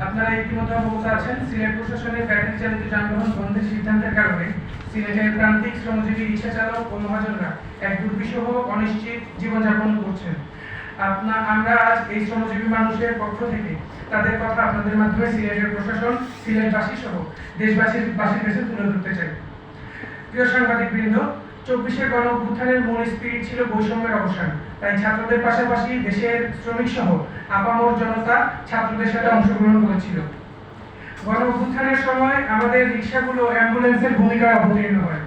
আপনারা ইতিমধ্যে অবগত আছেন, সিলেট প্রশাসনের ব্যাটারি চালিত যানবাহন বন্ধের সিদ্ধান্তের কারণে সিলেটের প্রান্তিক শ্রমজীবী রিক্সা চালক ও মহাজনরা এক দুর্বিষহ অনিশ্চিত জীবনযাপন করছেন। আমরা আজ এই শ্রমজীবী মানুষের পক্ষ থেকে তাদের কথা আপনাদের মাধ্যমে সিলেটের প্রশাসন, সিলেটবাসী সহ দেশবাসীর কাছে তুলে ধরতে চাই। প্রিয় সাংবাদিক বৃন্দ, 24-এর গণ অভ্যুত্থানের মূল স্পিরিট ছিল বৈষম্যের অবসান। তাই ছাত্রদের পাশাপাশি দেশের শ্রমিক সহ আপামর জনতা ছাত্রদের সাথে অংশগ্রহণ করেছিল। গণ অভ্যুত্থানের সময় আমাদের রিক্সাগুলো অ্যাম্বুলেন্সের ভূমিকা অবতীর্ণ হয়।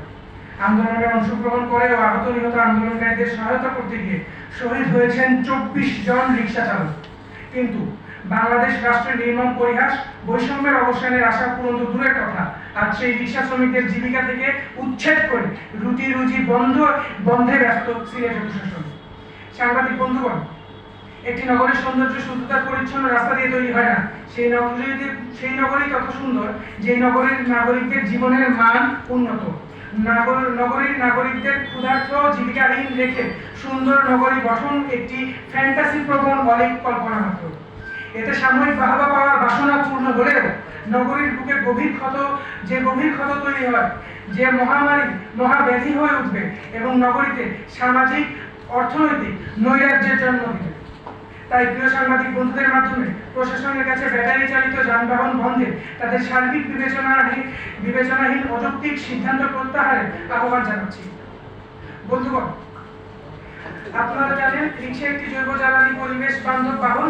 আন্দোলনে অংশগ্রহণ করে ও আহত নিহত আন্দোলনকারীদের সহায়তা করতে গিয়ে শহীদ হয়েছেন 24 জন রিক্সা চালক। কিন্তু বাংলাদেশ রাষ্ট্রের নির্মম পরিহাস, বৈষম্যের অবসানের আশা পূরণ তো দূরের কথা, আজ সেই রিক্সা শ্রমিকদের জীবিকা থেকে উচ্ছেদ করে রুটি রুজি বন্ধে ব্যস্ত সিলেটের প্রশাসন। সাংবাদিক বন্ধুগণ, একটি নগরের সৌন্দর্য শুধু তার পরিচ্ছন্ন রাস্তা দিয়ে তৈরি হয় না, সেই নগরী তত সুন্দর যে নগরের নাগরিকদের জীবনের মান উন্নত। নগরীর নাগরিকদের ক্ষুধার্ত জীবিকাহীন রেখে সুন্দর নগরী গঠন একটি ফ্যান্টাসি প্রবণ অনেক কল্পনা মাত্র। এতে সাময়িক বাহবা পাওয়ার বাসনা পূর্ণ হলেও নগরীর বুকে গভীর ক্ষত তৈরি হয়, যে মহামারী মহাব্যাধি হয়ে উঠবে এবং নগরীতে সামাজিক অর্থনৈতিক নৈরাজ্যের জন্ম দিবে। তাই প্রিয় সাংবাদিক বন্ধুদের মাধ্যমে প্রশাসনের কাছে ব্যাটারি চালিত যানবাহন বন্ধে তাদের সার্বিক বিবেচনাহীন অযৌক্তিক সিদ্ধান্ত প্রত্যাহারের আহ্বান জানাচ্ছি। বন্ধুগণ, আপনারা জানেন রিক্সা একটি জৈব জ্বালানি পরিবেশ বান্ধব বাহন।